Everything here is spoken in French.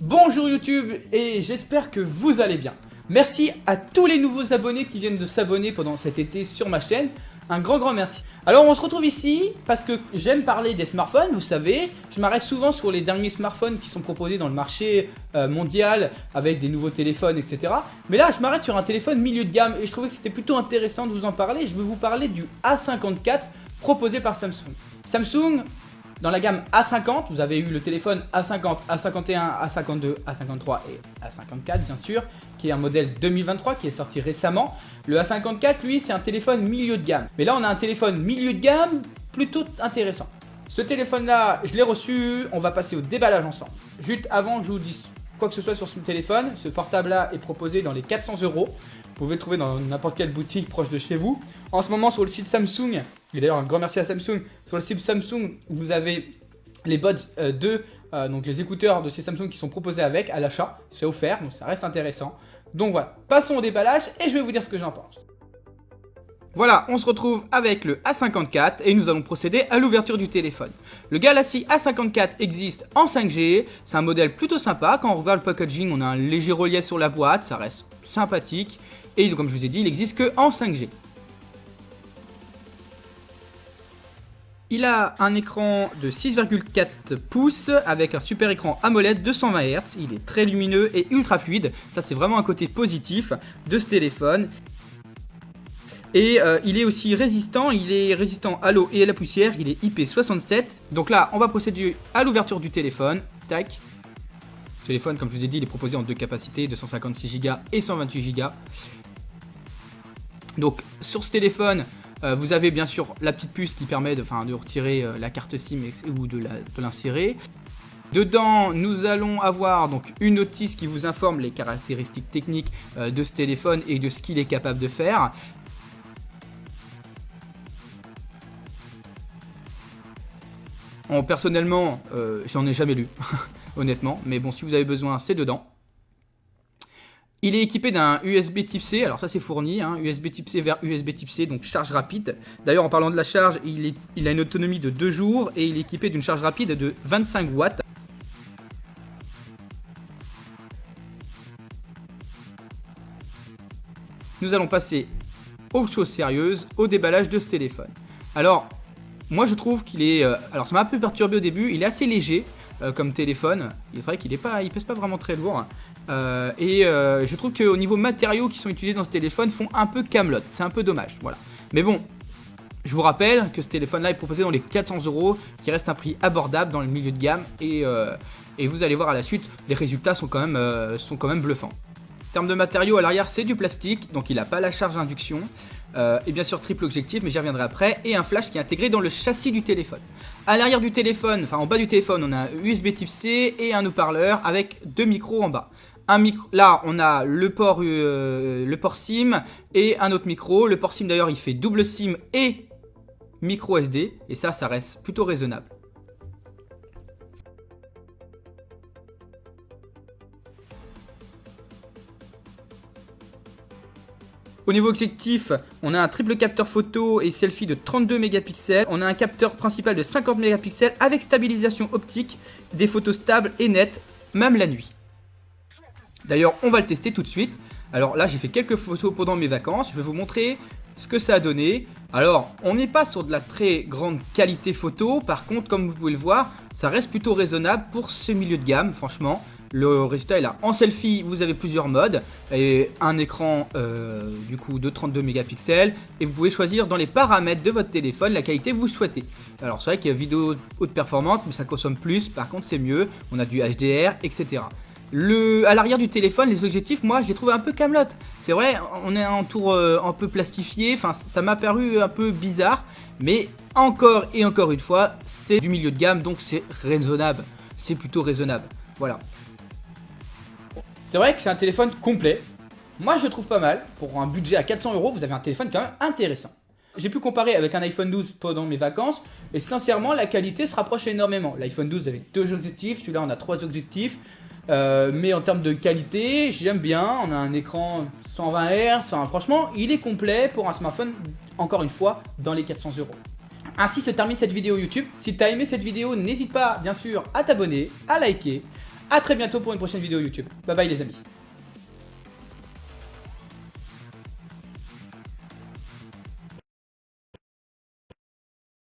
Bonjour YouTube et j'espère que vous allez bien. Merci à tous les nouveaux abonnés qui viennent de s'abonner pendant cet été sur ma chaîne. Un grand merci. Alors on se retrouve ici parce que j'aime parler des smartphones, vous savez. Je m'arrête souvent sur les derniers smartphones qui sont proposés dans le marché mondial avec des nouveaux téléphones, etc. Mais là je m'arrête sur un téléphone milieu de gamme et je trouvais que c'était plutôt intéressant de vous en parler. Je veux vous parler du A54 proposé par Samsung. Samsung, dans la gamme A50, vous avez eu le téléphone A50, A51, A52, A53 et A54 bien sûr, qui est un modèle 2023 qui est sorti récemment. Le A54, lui, c'est un téléphone milieu de gamme. Mais là, on a un téléphone milieu de gamme plutôt intéressant. Ce téléphone-là, je l'ai reçu, on va passer au déballage ensemble. Juste avant que je vous dise quoi que ce soit sur ce téléphone, ce portable-là est proposé dans les 400 €. Vous pouvez le trouver dans n'importe quelle boutique proche de chez vous. En ce moment, sur le site Samsung, et d'ailleurs un grand merci à Samsung, sur le site Samsung, vous avez les Buds 2, donc les écouteurs de chez Samsung qui sont proposés avec à l'achat. C'est offert, donc ça reste intéressant. Donc voilà, passons au déballage et je vais vous dire ce que j'en pense. Voilà, on se retrouve avec le A54 et nous allons procéder à l'ouverture du téléphone. Le Galaxy A54 existe en 5G, c'est un modèle plutôt sympa. Quand on regarde le packaging, on a un léger relief sur la boîte, ça reste sympathique. Et comme je vous ai dit, il n'existe que en 5G. Il a un écran de 6,4 pouces avec un super écran AMOLED de 120 Hz. Il est très lumineux et ultra fluide. Ça, c'est vraiment un côté positif de ce téléphone. Et il est aussi résistant. Il est résistant à l'eau et à la poussière. Il est IP67. Donc là, on va procéder à l'ouverture du téléphone. Tac. Le téléphone, comme je vous ai dit, il est proposé en deux capacités, 256 Go et 128 Go. Donc sur ce téléphone, vous avez bien sûr la petite puce qui permet de retirer la carte SIM ou de l'insérer. Dedans, nous allons avoir donc une notice qui vous informe les caractéristiques techniques de ce téléphone et de ce qu'il est capable de faire. Personnellement, j'en ai jamais lu, honnêtement, mais bon, si vous avez besoin, c'est dedans. Il est équipé d'un USB Type C, alors ça c'est fourni, USB Type C vers USB Type C, donc charge rapide. D'ailleurs en parlant de la charge, il a une autonomie de 2 jours et il est équipé d'une charge rapide de 25 watts. Nous allons passer aux choses sérieuses, au déballage de ce téléphone. Alors, moi je trouve qu'il est... alors ça m'a un peu perturbé au début, il est assez léger comme téléphone. C'est vrai qu'il pèse pas vraiment très lourd. Je trouve qu'au niveau matériaux qui sont utilisés dans ce téléphone font un peu camelote, c'est un peu dommage, voilà. Mais bon, je vous rappelle que ce téléphone là est proposé dans les 400 €, qui reste un prix abordable dans le milieu de gamme et vous allez voir à la suite, les résultats sont quand même bluffants. En termes de matériaux, à l'arrière c'est du plastique, donc il n'a pas la charge induction. Et bien sûr triple objectif, mais j'y reviendrai après, et un flash qui est intégré dans le châssis du téléphone. À l'arrière du téléphone, enfin en bas du téléphone, on a un USB Type C et un haut-parleur avec 2 micros en bas. Là, on a le port SIM et un autre micro. Le port SIM d'ailleurs, il fait double SIM et micro SD, et ça reste plutôt raisonnable. Au niveau objectif, on a un triple capteur photo et selfie de 32 mégapixels. On a un capteur principal de 50 mégapixels avec stabilisation optique, des photos stables et nettes, même la nuit. D'ailleurs, on va le tester tout de suite. Alors là, j'ai fait quelques photos pendant mes vacances. Je vais vous montrer ce que ça a donné. Alors, on n'est pas sur de la très grande qualité photo. Par contre, comme vous pouvez le voir, ça reste plutôt raisonnable pour ce milieu de gamme, franchement. Le résultat est là. En selfie, vous avez plusieurs modes et un écran du coup de 32 mégapixels et vous pouvez choisir dans les paramètres de votre téléphone la qualité que vous souhaitez. Alors c'est vrai qu'il y a vidéo haute performance, mais ça consomme plus. Par contre, c'est mieux. On a du HDR, etc. À l'arrière du téléphone, les objectifs, moi, je les trouve un peu camelote. C'est vrai, on est en tour un peu plastifié. Enfin, ça m'a paru un peu bizarre, mais encore et encore une fois, c'est du milieu de gamme, donc c'est raisonnable. C'est plutôt raisonnable. Voilà. C'est vrai que c'est un téléphone complet. Moi, je le trouve pas mal. Pour un budget à 400 €, vous avez un téléphone quand même intéressant. J'ai pu comparer avec un iPhone 12 pendant mes vacances et sincèrement, la qualité se rapproche énormément. L'iPhone 12 avait 2 objectifs, celui-là on a 3 objectifs. Mais en termes de qualité, j'aime bien. On a un écran 120 Hz. Franchement, il est complet pour un smartphone, encore une fois, dans les 400 €. Ainsi se termine cette vidéo YouTube. Si tu as aimé cette vidéo, n'hésite pas, bien sûr, à t'abonner, à liker, à très bientôt pour une prochaine vidéo YouTube. Bye bye les amis.